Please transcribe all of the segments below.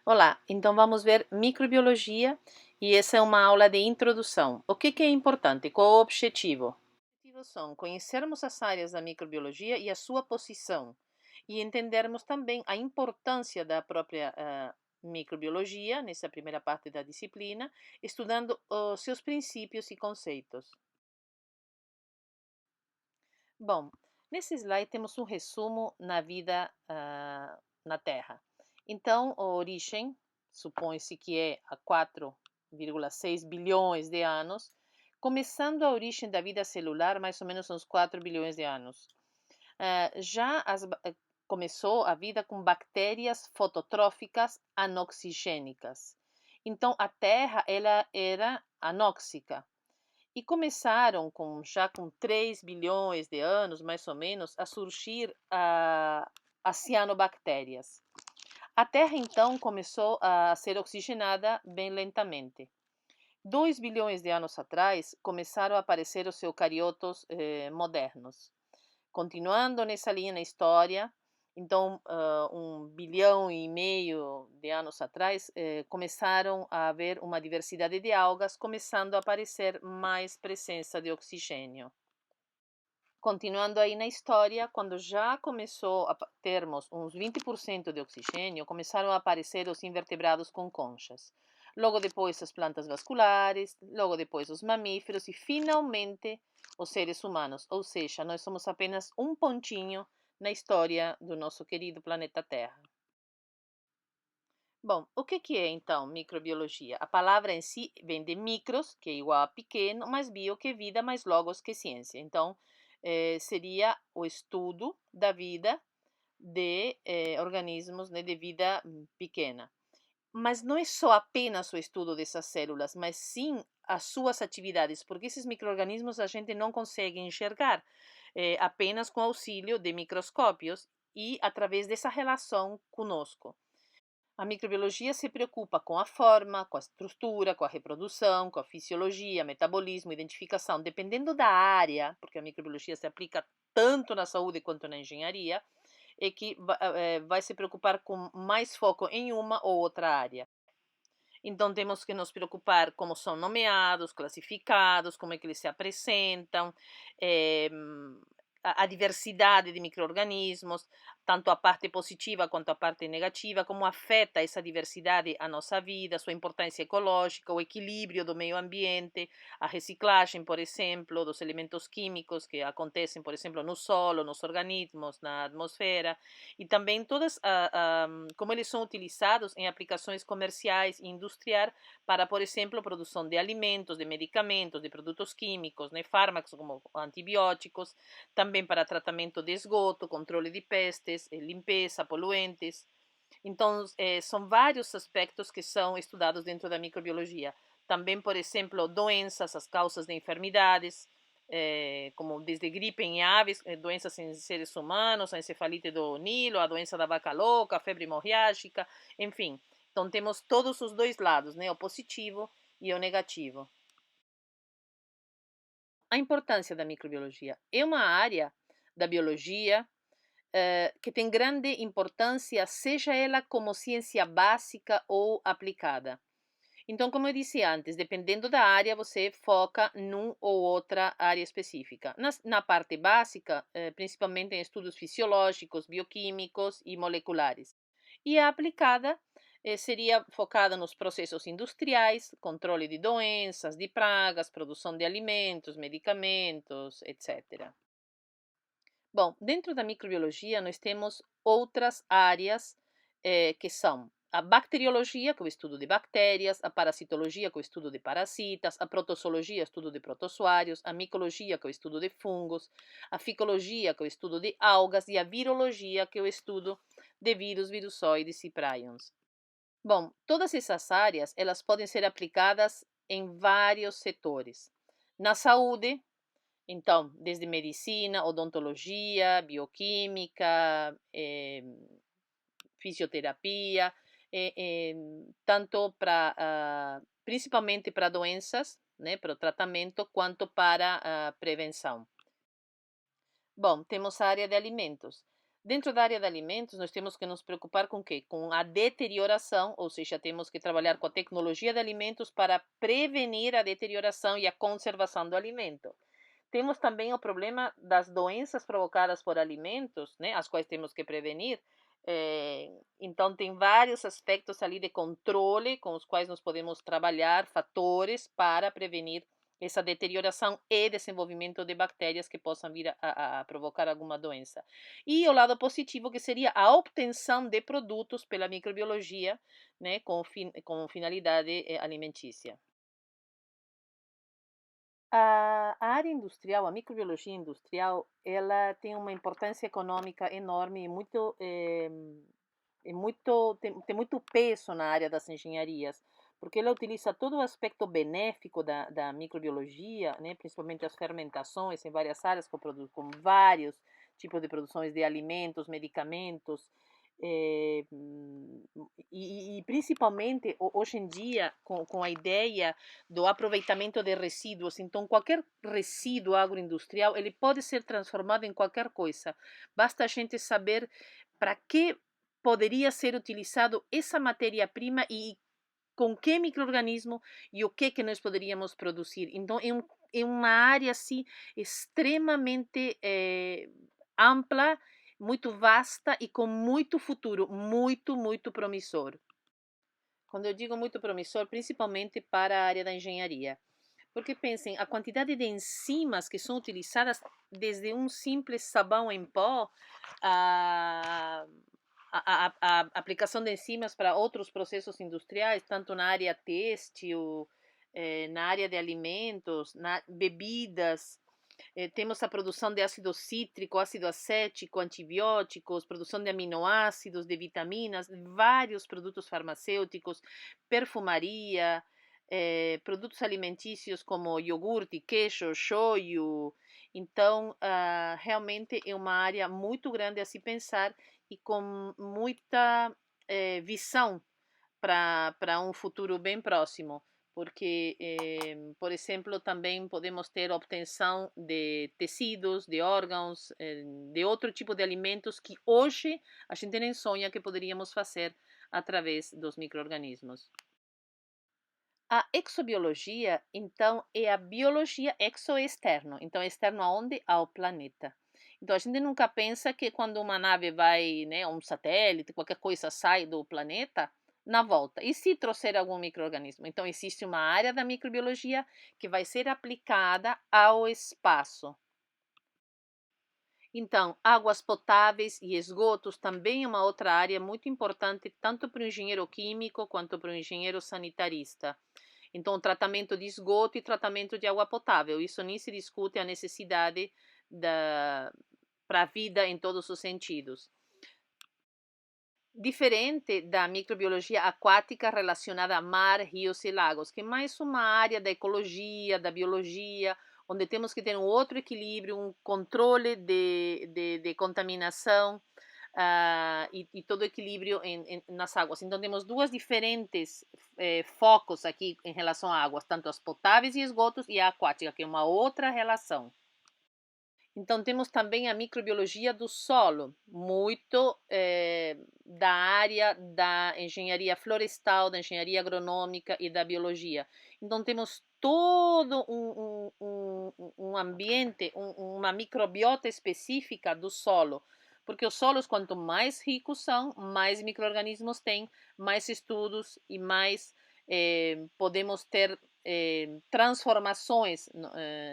Olá, então vamos ver microbiologia e essa é uma aula de introdução. O que é importante? Qual o objetivo? Os objetivos são conhecermos as áreas da microbiologia e a sua posição e entendermos também a importância da própria microbiologia nessa primeira parte da disciplina, estudando os seus princípios e conceitos. Bom, nesse slide temos um resumo na vida na Terra. Então, a origem supõe-se que é há 4,6 bilhões de anos, começando a origem da vida celular mais ou menos uns 4 bilhões de anos. Já começou a vida com bactérias fototróficas anoxigênicas. Então, a Terra ela era anóxica. E começaram já com 3 bilhões de anos, mais ou menos, a surgir as cianobactérias. A Terra, então, começou a ser oxigenada bem lentamente. 2 bilhões de anos atrás, começaram a aparecer os eucariotos modernos. Continuando nessa linha na história, então, 1,5 bilhão de anos atrás, começaram a haver uma diversidade de algas, começando a aparecer mais presença de oxigênio. Continuando aí na história, quando já começou a termos uns 20% de oxigênio, começaram a aparecer os invertebrados com conchas. Logo depois as plantas vasculares, logo depois os mamíferos e finalmente os seres humanos. Ou seja, nós somos apenas um pontinho na história do nosso querido planeta Terra. Bom, o que é então microbiologia? A palavra em si vem de micros, que é igual a pequeno, mais bio, que é vida, mais logos, que é ciência. Então, seria o estudo da vida de organismos, né, de vida pequena. Mas não é só apenas o estudo dessas células, mas sim as suas atividades, porque esses micro-organismos a gente não consegue enxergar apenas com auxílio de microscópios e através dessa relação conosco. A microbiologia se preocupa com a forma, com a estrutura, com a reprodução, com a fisiologia, metabolismo, identificação, dependendo da área, porque a microbiologia se aplica tanto na saúde quanto na engenharia, é que vai se preocupar com mais foco em uma ou outra área. Então, temos que nos preocupar como são nomeados, classificados, como é que eles se apresentam, eh, a diversidade de micro-organismos, tanto a parte positiva quanto a parte negativa, como afeta essa diversidade a nossa vida, sua importância ecológica, o equilíbrio do meio ambiente, a reciclagem, por exemplo, dos elementos químicos que acontecem, por exemplo, no solo, nos organismos, na atmosfera, e também todas como eles são utilizados em aplicações comerciais e industriais para, por exemplo, produção de alimentos, de medicamentos, de produtos químicos, né, fármacos como antibióticos, também para tratamento de esgoto, controle de pestes, limpeza, poluentes. Então, são vários aspectos que são estudados dentro da microbiologia. Também, por exemplo, doenças, as causas de enfermidades, como desde gripe em aves, doenças em seres humanos, a encefalite do Nilo, a doença da vaca louca, a febre hemorrágica, enfim. Então, temos todos os dois lados, né? O positivo e o negativo. A importância da microbiologia é uma área da biologia que tem grande importância, seja ela como ciência básica ou aplicada. Então, como eu disse antes, dependendo da área, você foca num ou outra área específica. Na parte básica, principalmente em estudos fisiológicos, bioquímicos e moleculares. E a aplicada seria focada nos processos industriais, controle de doenças, de pragas, produção de alimentos, medicamentos, etc. Bom, dentro da microbiologia, nós temos outras áreas que são a bacteriologia, que é o estudo de bactérias, a parasitologia, que é o estudo de parasitas, a protozoologia, estudo de protozoários, a micologia, que é o estudo de fungos, a ficologia, que é o estudo de algas, e a virologia, que é o estudo de vírus, virusoides e prions. Bom, todas essas áreas, elas podem ser aplicadas em vários setores. Na saúde, então, desde medicina, odontologia, bioquímica, fisioterapia, tanto para, principalmente para doenças, né, para o tratamento, quanto para a prevenção. Bom, temos a área de alimentos. Dentro da área de alimentos, nós temos que nos preocupar com o quê? Com a deterioração, ou seja, temos que trabalhar com a tecnologia de alimentos para prevenir a deterioração e a conservação do alimento. Temos também o problema das doenças provocadas por alimentos, né, as quais temos que prevenir. Então, tem vários aspectos ali de controle com os quais nós podemos trabalhar, fatores para prevenir essa deterioração e desenvolvimento de bactérias que possam vir a provocar alguma doença. E o lado positivo, que seria a obtenção de produtos pela microbiologia, né, com finalidade alimentícia. A área industrial, a microbiologia industrial, ela tem uma importância econômica enorme e muito, tem muito peso na área das engenharias, porque ela utiliza todo o aspecto benéfico da microbiologia, né, principalmente as fermentações em várias áreas, com vários tipos de produções de alimentos, medicamentos, é, e principalmente hoje em dia com a ideia do aproveitamento de resíduos. Então, qualquer resíduo agroindustrial ele pode ser transformado em qualquer coisa. Basta a gente saber para que poderia ser utilizado essa matéria-prima e com que microorganismo e o que nós poderíamos produzir. Então, é uma área assim extremamente ampla, muito vasta e com muito futuro, muito promissor. Quando eu digo muito promissor, principalmente para a área da engenharia. Porque pensem, a quantidade de enzimas que são utilizadas desde um simples sabão em pó a, a aplicação de enzimas para outros processos industriais, tanto na área têxtil, na área de alimentos, bebidas, temos a produção de ácido cítrico, ácido acético, antibióticos, produção de aminoácidos, de vitaminas, vários produtos farmacêuticos, perfumaria, produtos alimentícios como iogurte, queijo, shoyu. Então, realmente é uma área muito grande a se pensar e com muita visão para um futuro bem próximo, porque, por exemplo, também podemos ter obtenção de tecidos, de órgãos, de outro tipo de alimentos que hoje a gente nem sonha que poderíamos fazer através dos micro-organismos. A exobiologia, então, é a biologia exo-externo. Então, externo aonde? Ao planeta. Então, a gente nunca pensa que quando uma nave vai, né, um satélite, qualquer coisa sai do planeta, na volta. E se trouxer algum microorganismo? Então, existe uma área da microbiologia que vai ser aplicada ao espaço. Então, águas potáveis e esgotos também é uma outra área muito importante, tanto para o engenheiro químico quanto para o engenheiro sanitarista. Então, tratamento de esgoto e tratamento de água potável. Isso nem se discute a necessidade para a vida em todos os sentidos. Diferente da microbiologia aquática relacionada a mar, rios e lagos, que é mais uma área da ecologia, da biologia, onde temos que ter um outro equilíbrio, um controle de contaminação e todo o equilíbrio nas águas. Então, temos duas diferentes focos aqui em relação a águas, tanto as potáveis e esgotos e a aquática, que é uma outra relação. Então, temos também a microbiologia do solo, muito da área da engenharia florestal, da engenharia agronômica e da biologia. Então, temos todo um ambiente, uma microbiota específica do solo, porque os solos, quanto mais ricos são, mais micro-organismos têm, mais estudos e mais podemos ter transformações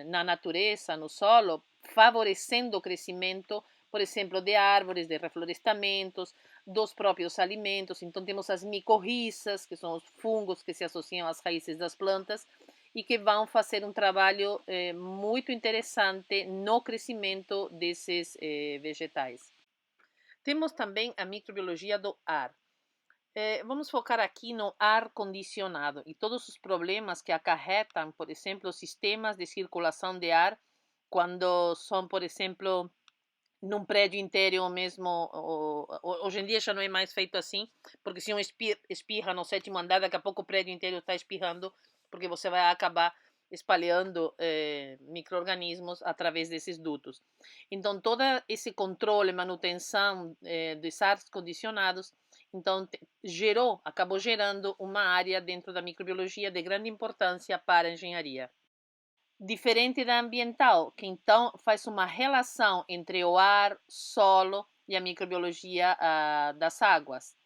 na natureza, no solo, favorecendo o crescimento, por exemplo, de árvores, de reflorestamentos, dos próprios alimentos. Então, temos as micorrizas, que são os fungos que se associam às raízes das plantas e que vão fazer um trabalho muito interessante no crescimento desses vegetais. Temos também a microbiologia do ar. Vamos focar aqui no ar condicionado e todos os problemas que acarretam, por exemplo, sistemas de circulação de ar quando são, por exemplo, num prédio inteiro ou mesmo, hoje em dia já não é mais feito assim, porque se um espirra no sétimo andar, daqui a pouco o prédio inteiro está espirrando, porque você vai acabar espalhando micro-organismos através desses dutos. Então, todo esse controle, manutenção dos ares condicionados, então acabou gerando uma área dentro da microbiologia de grande importância para a engenharia. Diferente da ambiental, que então faz uma relação entre o ar, solo e a microbiologia das águas.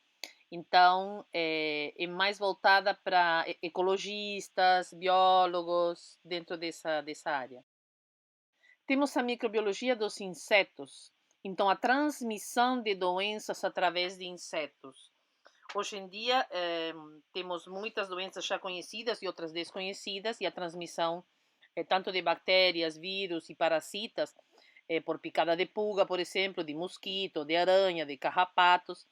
Então, é mais voltada para ecologistas, biólogos, dentro dessa área. Temos a microbiologia dos insetos. Então, a transmissão de doenças através de insetos. Hoje em dia, temos muitas doenças já conhecidas e outras desconhecidas, e a transmissão tanto de bactérias, vírus e parasitas, por picada de pulga, por exemplo, de mosquito, de aranha, de carrapatos.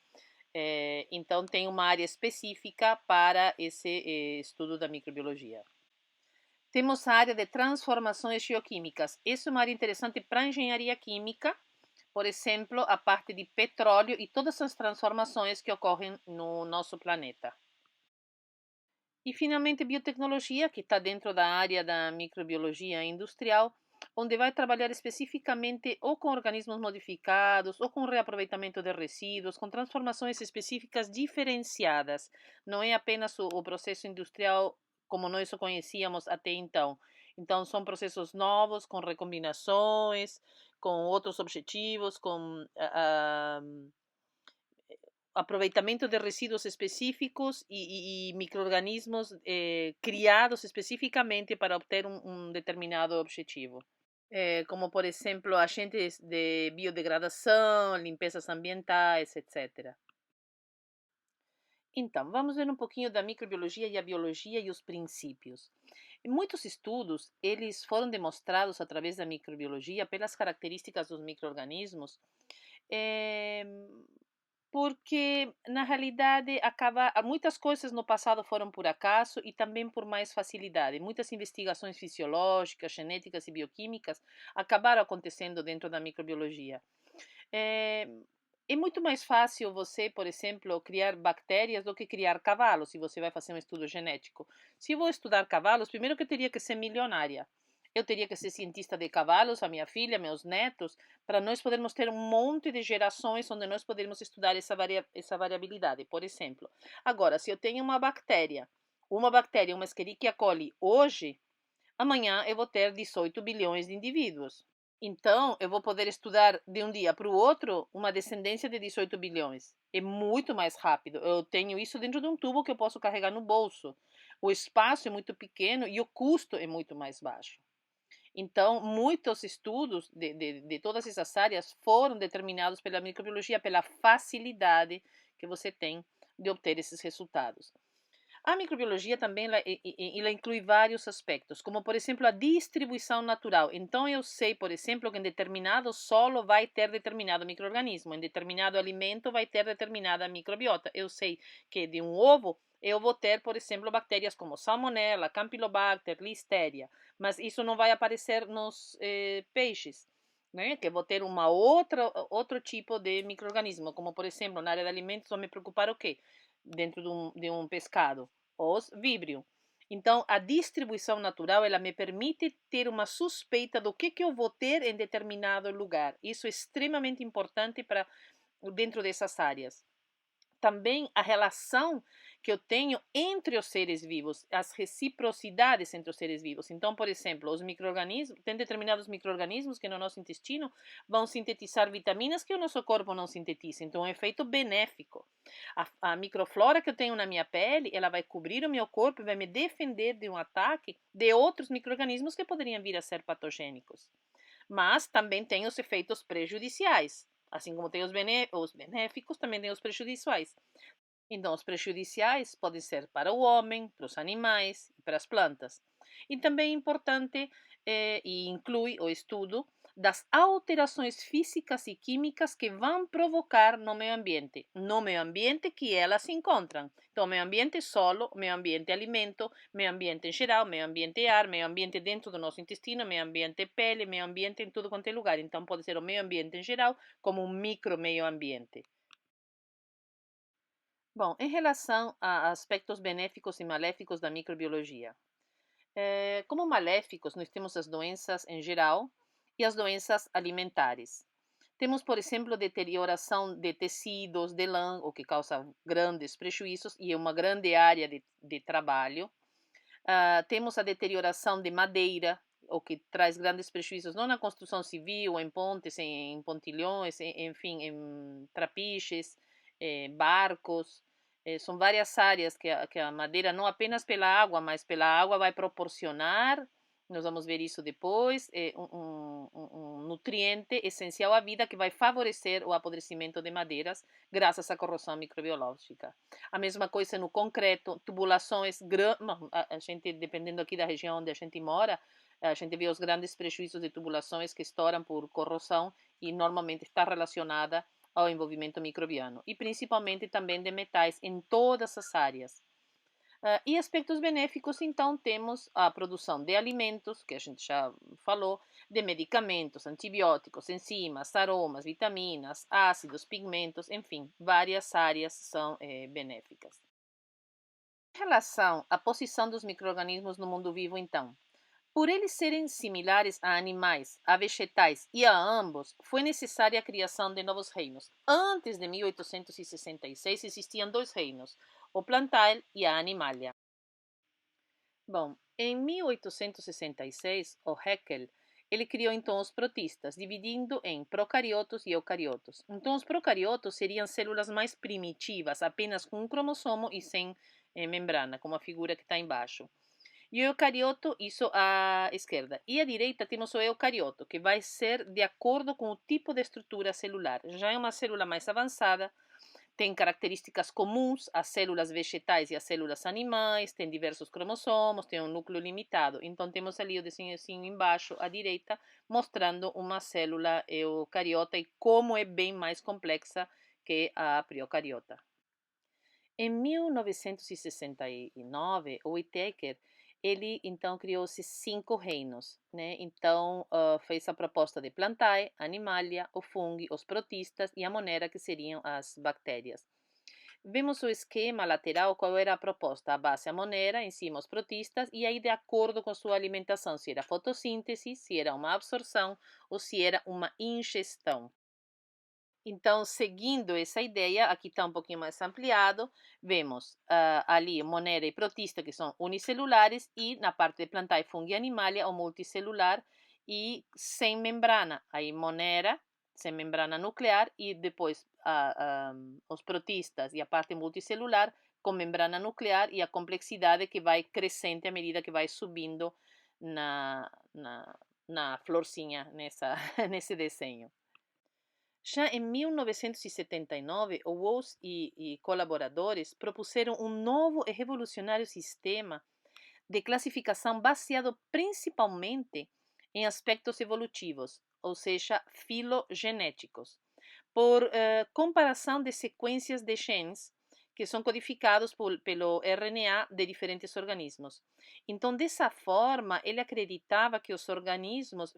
Então, tem uma área específica para esse estudo da microbiologia. Temos a área de transformações geoquímicas. Isso é uma área interessante para a engenharia química, por exemplo, a parte de petróleo e todas as transformações que ocorrem no nosso planeta. E, finalmente, biotecnologia, que está dentro da área da microbiologia industrial, onde vai trabalhar especificamente ou com organismos modificados, ou com reaproveitamento de resíduos, com transformações específicas diferenciadas. Não é apenas o processo industrial como nós o conhecíamos até então. Então, são processos novos, com recombinações, com outros objetivos, com aproveitamento de resíduos específicos e micro-organismos criados especificamente para obter um determinado objetivo. Como, por exemplo, agentes de biodegradação, limpezas ambientais, etc. Então, vamos ver um pouquinho da microbiologia e a biologia e os princípios. Muitos estudos, eles foram demonstrados através da microbiologia pelas características dos micro-organismos, eh, porque na realidade muitas coisas no passado foram por acaso e também por mais facilidade. Muitas investigações fisiológicas, genéticas e bioquímicas acabaram acontecendo dentro da microbiologia. É, é muito mais fácil você, por exemplo, criar bactérias do que criar cavalos, se você vai fazer um estudo genético. Se eu vou estudar cavalos, primeiro que eu teria que ser milionária. Eu teria que ser cientista de cavalos, a minha filha, meus netos, para nós podermos ter um monte de gerações onde nós podermos estudar essa variabilidade, por exemplo. Agora, se eu tenho uma bactéria, uma Escherichia coli hoje, amanhã eu vou ter 18 bilhões de indivíduos. Então, eu vou poder estudar de um dia para o outro uma descendência de 18 bilhões. É muito mais rápido. Eu tenho isso dentro de um tubo que eu posso carregar no bolso. O espaço é muito pequeno e o custo é muito mais baixo. Então, muitos estudos de todas essas áreas foram determinados pela microbiologia, pela facilidade que você tem de obter esses resultados. A microbiologia também ela inclui vários aspectos, como por exemplo a distribuição natural. Então eu sei, por exemplo, que em determinado solo vai ter determinado microorganismo, em determinado alimento vai ter determinada microbiota. Eu sei que de um ovo eu vou ter, por exemplo, bactérias como Salmonella, Campylobacter, Listeria, mas isso não vai aparecer nos peixes. Né? Que vou ter outro tipo de microorganismo, como por exemplo, na área de alimentos, vou me preocupar o quê? Dentro de um pescado, os víbrio. Então, a distribuição natural, ela me permite ter uma suspeita do que eu vou ter em determinado lugar. Isso é extremamente importante para dentro dessas áreas. Também a relação que eu tenho entre os seres vivos, as reciprocidades entre os seres vivos. Então, por exemplo, os micro-organismos, tem determinados micro-organismos que no nosso intestino vão sintetizar vitaminas que o nosso corpo não sintetiza. Então, é um efeito benéfico. A microflora que eu tenho na minha pele, ela vai cobrir o meu corpo e vai me defender de um ataque de outros micro-organismos que poderiam vir a ser patogênicos. Mas também tem os efeitos prejudiciais. Assim como tem os benéficos, também tem os prejudiciais. Então, os prejudiciais podem ser para o homem, para os animais e para as plantas. E também é importante e inclui o estudo das alterações físicas e químicas que vão provocar no meio ambiente que elas se encontram. Então, meio ambiente solo, meio ambiente alimento, meio ambiente em geral, meio ambiente ar, meio ambiente dentro do nosso intestino, meio ambiente pele, meio ambiente em tudo quanto é lugar. Então, pode ser o meio ambiente em geral como um micro meio ambiente. Bom, em relação a aspectos benéficos e maléficos da microbiologia, Como maléficos, nós temos as doenças em geral e as doenças alimentares. Temos, por exemplo, deterioração de tecidos, de lã, o que causa grandes prejuízos e é uma grande área de trabalho. Temos a deterioração de madeira, o que traz grandes prejuízos, não na construção civil, em pontes, em pontilhões, enfim, em trapiches, barcos. São várias áreas que a madeira, não apenas pela água, mas pela água vai proporcionar, nós vamos ver isso depois, um nutriente essencial à vida que vai favorecer o apodrecimento de madeiras graças à corrosão microbiológica. A mesma coisa no concreto, tubulações grandes. A gente, dependendo aqui da região onde a gente mora, a gente vê os grandes prejuízos de tubulações que estouram por corrosão e normalmente está relacionada ao envolvimento microbiano. E principalmente também de metais em todas as áreas. E aspectos benéficos, então, temos a produção de alimentos, que a gente já falou, de medicamentos, antibióticos, enzimas, aromas, vitaminas, ácidos, pigmentos, enfim, várias áreas são benéficas. Em relação à posição dos micro-organismos no mundo vivo, então, por eles serem similares a animais, a vegetais e a ambos, foi necessária a criação de novos reinos. Antes de 1866 existiam dois reinos, o plantae e a animalia. Bom, em 1866, o Haeckel ele criou então os protistas, dividindo em procariotos e eucariotos. Então, os procariotos seriam células mais primitivas, apenas com um cromossomo e sem membrana, como a figura que está embaixo. E o eucarioto, isso à esquerda. E à direita temos o eucarioto, que vai ser de acordo com o tipo de estrutura celular. Já é uma célula mais avançada, tem características comuns às células vegetais e às células animais, tem diversos cromossomos, tem um núcleo limitado. Então, temos ali o desenhozinho embaixo à direita, mostrando uma célula eucariota e como é bem mais complexa que a procariota. Em 1969, o Whittaker, ele então criou esses 5 reinos, né? Então, fez a proposta de plantae, animalia, o fungi, os protistas e a monera, que seriam as bactérias. Vemos o esquema lateral, qual era a proposta? A base a monera, em cima os protistas, e aí de acordo com sua alimentação, se era fotossíntese, se era uma absorção ou se era uma ingestão. Então, seguindo essa ideia, aqui está um pouquinho mais ampliado, vemos ali monera e protista, que são unicelulares, e na parte de plantae, fungi e animalia, o multicelular e sem membrana. Aí monera, sem membrana nuclear, e depois os protistas e a parte multicelular com membrana nuclear e a complexidade que vai crescente à medida que vai subindo na florzinha, nesse desenho. Já em 1979, o Woese e colaboradores propuseram um novo e revolucionário sistema de classificação baseado principalmente em aspectos evolutivos, ou seja, filogenéticos, por comparação de sequências de genes que são codificados pelo RNA de diferentes organismos. Então, dessa forma, ele acreditava que os organismos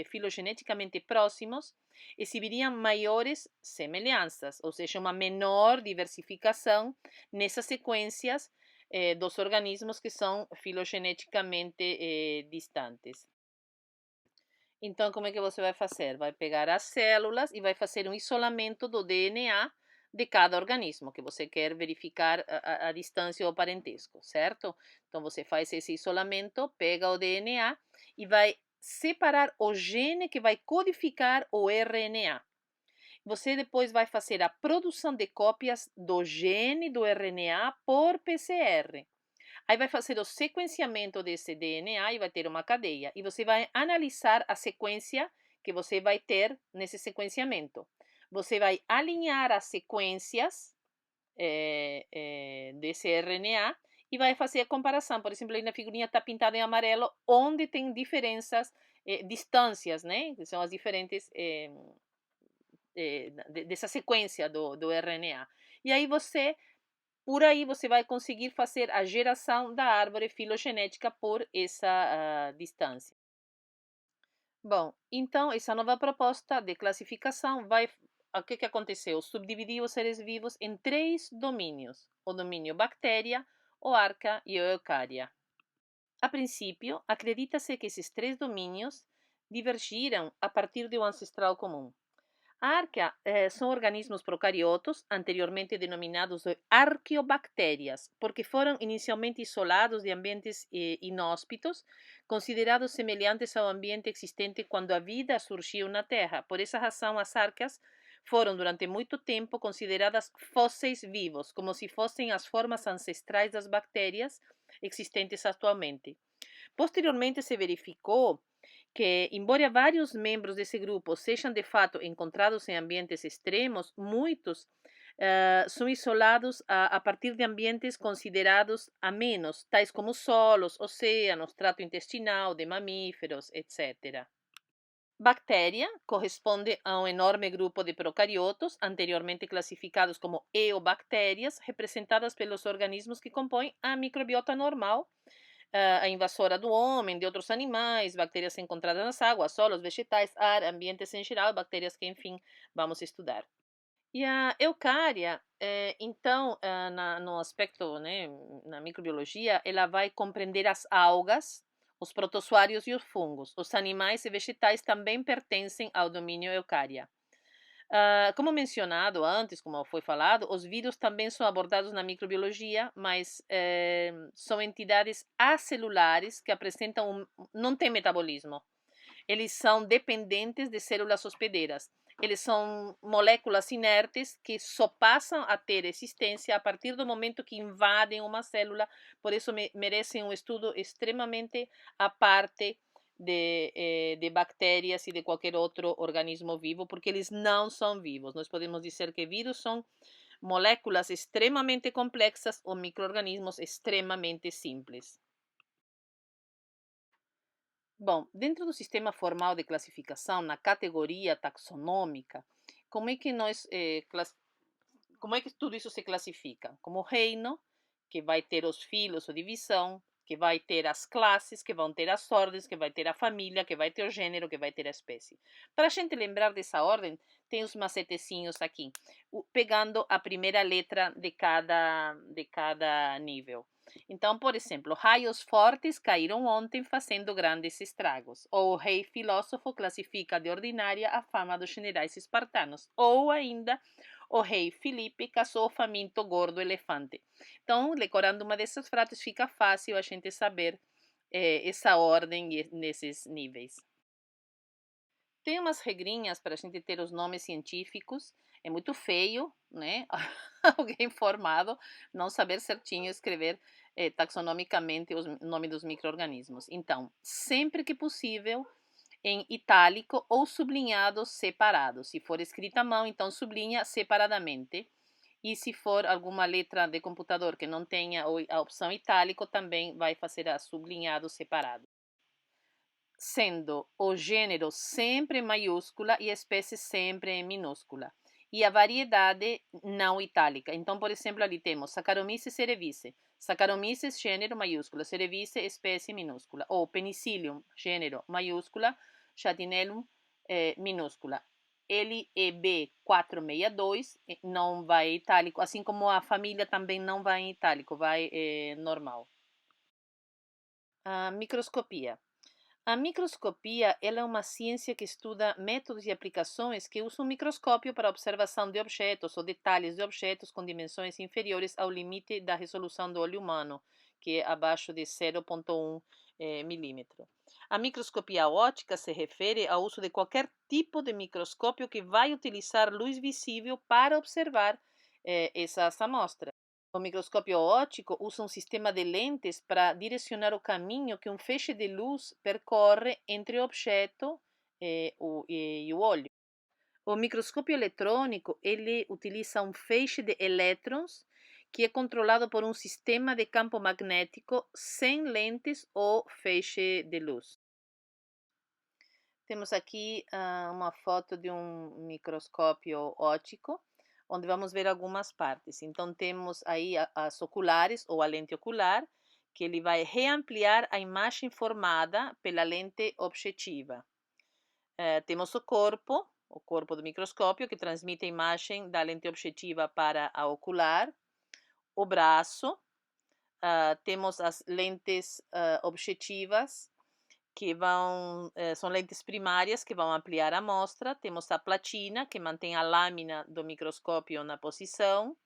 filogeneticamente próximos exibiriam maiores semelhanças, ou seja, uma menor diversificação nessas sequências dos organismos que são filogeneticamente distantes. Então, como é que você vai fazer? Vai pegar as células e vai fazer um isolamento do DNA de cada organismo que você quer verificar a distância ou parentesco, certo? Então, você faz esse isolamento, pega o DNA e vai separar o gene que vai codificar o RNA. Você depois vai fazer a produção de cópias do gene do RNA por PCR. Aí vai fazer o sequenciamento desse DNA e vai ter uma cadeia. E você vai analisar a sequência que você vai ter nesse sequenciamento. Você vai alinhar as sequências desse RNA e vai fazer a comparação. Por exemplo, aí na figurinha está pintada em amarelo, onde tem diferenças, distâncias, né? Que são as diferentes dessa sequência do RNA. E aí por aí você vai conseguir fazer a geração da árvore filogenética por essa distância. Bom, então essa nova proposta de classificação vai. O que aconteceu? Subdividiu os seres vivos em 3 domínios: o domínio bactéria, o arca e o eucária. A princípio, acredita-se que esses três domínios divergiram a partir de um ancestral comum. A arquea são organismos procariotos, anteriormente denominados de arqueobactérias, porque foram inicialmente isolados de ambientes inóspitos, considerados semelhantes ao ambiente existente quando a vida surgiu na Terra. Por essa razão, as arqueas foram durante muito tempo consideradas fósseis vivos, como se fossem as formas ancestrais das bactérias existentes atualmente. Posteriormente se verificou que, embora vários membros desse grupo sejam de fato encontrados em ambientes extremos, muitos são isolados a partir de ambientes considerados amenos, tais como solos, oceanos, trato intestinal de mamíferos, etc. Bactéria corresponde a um enorme grupo de procariotos, anteriormente classificados como eobactérias, representadas pelos organismos que compõem a microbiota normal, a invasora do homem, de outros animais, bactérias encontradas nas águas, solos, vegetais, ar, ambientes em geral, bactérias que, enfim, vamos estudar. E a eucária, então, no aspecto, né, na microbiologia, ela vai compreender as algas, os protozoários e os fungos. Os animais e vegetais também pertencem ao domínio eucária. Como mencionado antes, como foi falado, os vírus também são abordados na microbiologia, mas são entidades acelulares que não têm metabolismo. Eles são dependentes de células hospedeiras. Eles são moléculas inertes que só passam a ter existência a partir do momento que invadem uma célula, por isso merecem um estudo extremamente à parte de bactérias e de qualquer outro organismo vivo, porque eles não são vivos. Nós podemos dizer que vírus são moléculas extremamente complexas ou micro-organismos extremamente simples. Bom, dentro do sistema formal de classificação, na categoria taxonômica, como é que como é que tudo isso se classifica? Como reino, que vai ter os filos ou divisão, que vai ter as classes, que vão ter as ordens, que vai ter a família, que vai ter o gênero, que vai ter a espécie. Para a gente lembrar dessa ordem, tem os macetezinhos aqui, pegando a primeira letra de cada nível. Então, por exemplo, raios fortes caíram ontem fazendo grandes estragos. Ou o rei filósofo classifica de ordinária a fama dos generais espartanos. Ou ainda, o rei Filipe caçou o faminto gordo elefante. Então, decorando uma dessas frases, fica fácil a gente saber essa ordem nesses níveis. Tem umas regrinhas para a gente ter os nomes científicos. É muito feio, né? Alguém formado não saber certinho escrever taxonomicamente o nome dos micro-organismos. Então, sempre que possível, em itálico ou sublinhado separado. Se for escrita à mão, então sublinha separadamente. E se for alguma letra de computador que não tenha a opção itálico, também vai fazer a sublinhado separado. Sendo o gênero sempre em maiúscula e a espécie sempre em minúscula. E a variedade não itálica. Então, por exemplo, ali temos Saccharomyces cerevisiae. Saccharomyces, gênero maiúscula, cerevisiae, espécie minúscula. Ou Penicillium, gênero maiúscula, Chatinellum, minúscula. LEB 462 não vai em itálico, assim como a família também não vai em itálico, vai normal. A microscopia. A microscopia ela é uma ciência que estuda métodos e aplicações que usam um microscópio para a observação de objetos ou detalhes de objetos com dimensões inferiores ao limite da resolução do olho humano, que é abaixo de 0,1 milímetro. A microscopia óptica se refere ao uso de qualquer tipo de microscópio que vai utilizar luz visível para observar essas amostras. O microscópio óptico usa um sistema de lentes para direcionar o caminho que um feixe de luz percorre entre o objeto e o olho. O microscópio eletrônico ele utiliza um feixe de elétrons que é controlado por um sistema de campo magnético sem lentes ou feixe de luz. Temos aqui uma foto de um microscópio óptico, onde vamos ver algumas partes. Então, temos aí as oculares ou a lente ocular, que ele vai reampliar a imagem formada pela lente objetiva. Temos o corpo do microscópio, que transmite a imagem da lente objetiva para a ocular, o braço, temos as lentes objetivas, que são lentes primárias que vão ampliar a amostra. Temos a platina, que mantém a lâmina do microscópio na posição.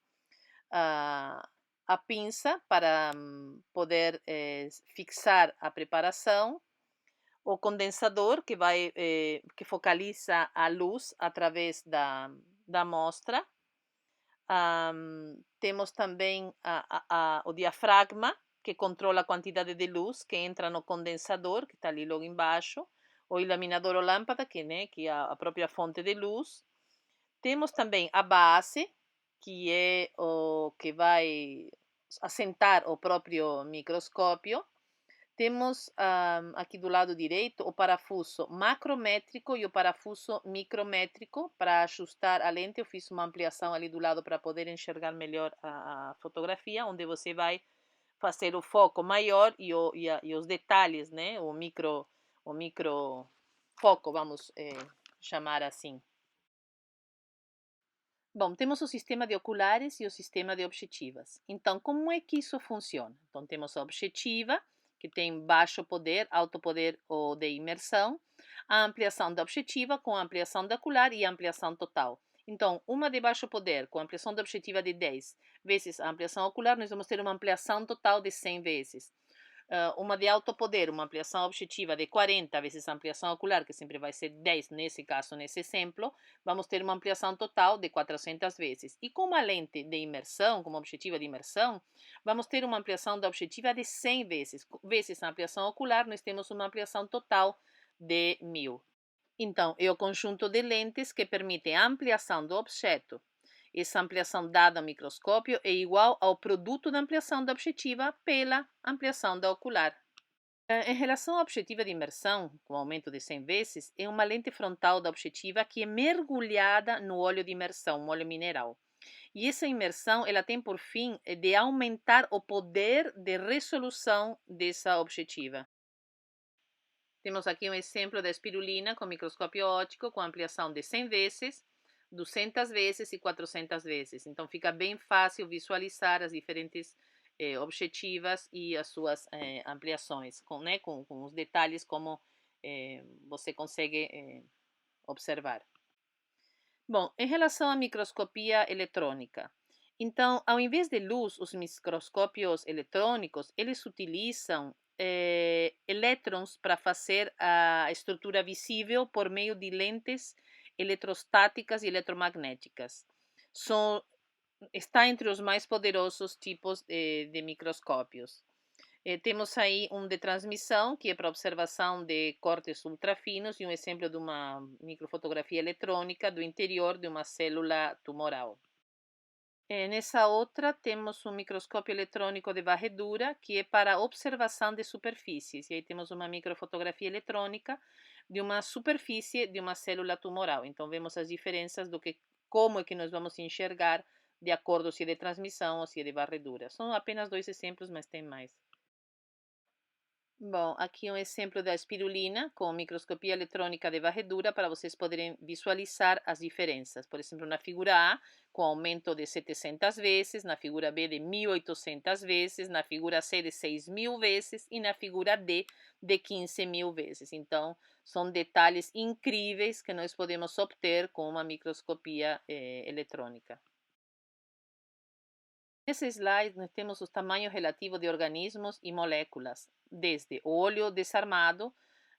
A pinça para poder fixar a preparação. O condensador, que focaliza a luz através da amostra. Temos também o diafragma, que controla a quantidade de luz que entra no condensador, que está ali logo embaixo. O iluminador ou lâmpada, que é a própria fonte de luz. Temos também a base, que é o que vai assentar o próprio microscópio. Temos aqui do lado direito o parafuso macrométrico e o parafuso micrométrico. Para ajustar a lente, eu fiz uma ampliação ali do lado para poder enxergar melhor a fotografia, onde você vai fazer o foco maior e os detalhes, né? O micro foco, vamos chamar assim. Bom, temos o sistema de oculares e o sistema de objetivas. Então, como é que isso funciona? Então, temos a objetiva, que tem baixo poder, alto poder ou de imersão, a ampliação da objetiva com a ampliação da ocular e a ampliação total. Então, uma de baixo poder com a ampliação da objetiva de 10 vezes a ampliação ocular, nós vamos ter uma ampliação total de 100 vezes. Uma de alto poder, uma ampliação objetiva de 40 vezes a ampliação ocular, que sempre vai ser 10 nesse caso, nesse exemplo, vamos ter uma ampliação total de 400 vezes. E com uma lente de imersão, como objetiva de imersão, vamos ter uma ampliação da objetiva de 100 vezes. Vezes a ampliação ocular, nós temos uma ampliação total de 1000. Então, é o conjunto de lentes que permite a ampliação do objeto. Essa ampliação dada ao microscópio é igual ao produto da ampliação da objetiva pela ampliação da ocular. Em relação à objetiva de imersão, com aumento de 100 vezes, é uma lente frontal da objetiva que é mergulhada no óleo de imersão, um óleo mineral. E essa imersão ela tem por fim de aumentar o poder de resolução dessa objetiva. Temos aqui um exemplo da espirulina com microscópio óptico com ampliação de 100 vezes, 200 vezes e 400 vezes. Então fica bem fácil visualizar as diferentes objetivas e as suas ampliações, com os detalhes como você consegue observar. Bom, em relação à microscopia eletrônica, então, ao invés de luz, os microscópios eletrônicos, eles utilizam elétrons para fazer a estrutura visível por meio de lentes eletrostáticas e eletromagnéticas. Está entre os mais poderosos tipos de microscópios. Temos aí um de transmissão, que é para observação de cortes ultrafinos, e um exemplo de uma microfotografia eletrônica do interior de uma célula tumoral. Nessa outra, temos um microscópio eletrônico de varredura, que é para observação de superfícies. E aí temos uma microfotografia eletrônica de uma superfície de uma célula tumoral. Então, vemos as diferenças como é que nós vamos enxergar de acordo se é de transmissão ou se é de varredura. São apenas 2 exemplos, mas tem mais. Bom, aqui um exemplo da espirulina com microscopia eletrônica de varredura para vocês poderem visualizar as diferenças. Por exemplo, na figura A, com aumento de 700 vezes, na figura B de 1800 vezes, na figura C de 6.000 vezes e na figura D de 15.000 vezes. Então, são detalhes incríveis que nós podemos obter com uma microscopia eletrônica. Nesse slide, nós temos o tamanho relativo de organismos e moléculas, desde o olho desarmado,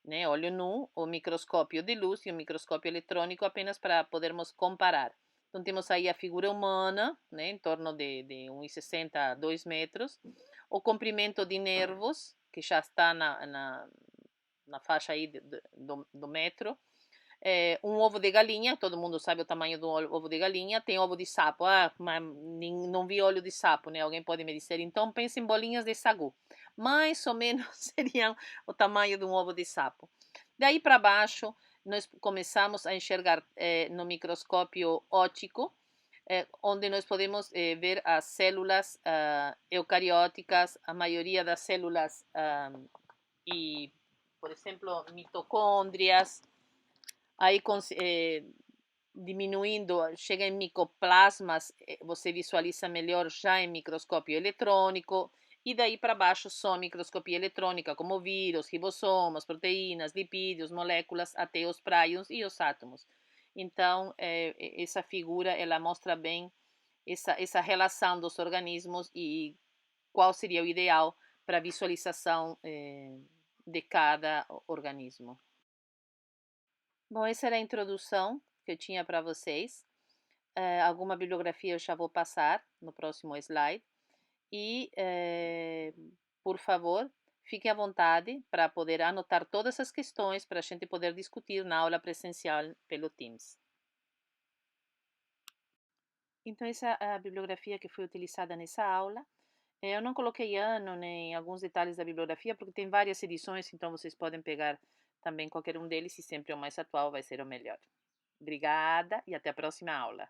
né, olho nu, o microscópio de luz e o microscópio eletrônico, apenas para podermos comparar. Então, temos aí a figura humana, né, em torno de 1,60 a 2 metros, o comprimento de nervos, que já está na faixa aí do metro, um ovo de galinha, todo mundo sabe o tamanho do ovo de galinha, tem ovo de sapo, mas não vi olho de sapo, né? Alguém pode me dizer, então pense em bolinhas de sagu. Mais ou menos seriam o tamanho de um ovo de sapo. Daí para baixo, nós começamos a enxergar no microscópio óptico, onde nós podemos ver as células eucarióticas, a maioria das células e, por exemplo, mitocôndrias. Aí, diminuindo, chega em micoplasmas, você visualiza melhor já em microscópio eletrônico, e daí para baixo só microscopia eletrônica, como vírus, ribossomos, proteínas, lipídios, moléculas, até os prions e os átomos. Então, essa figura, ela mostra bem essa relação dos organismos e qual seria o ideal para a visualização de cada organismo. Bom, essa era a introdução que eu tinha para vocês. Alguma bibliografia eu já vou passar no próximo slide. E, por favor, fique à vontade para poder anotar todas as questões para a gente poder discutir na aula presencial pelo Teams. Então, essa é a bibliografia que foi utilizada nessa aula. Eu não coloquei ano nem alguns detalhes da bibliografia, porque tem várias edições, então vocês podem pegar também qualquer um deles e sempre o mais atual vai ser o melhor. Obrigada e até a próxima aula.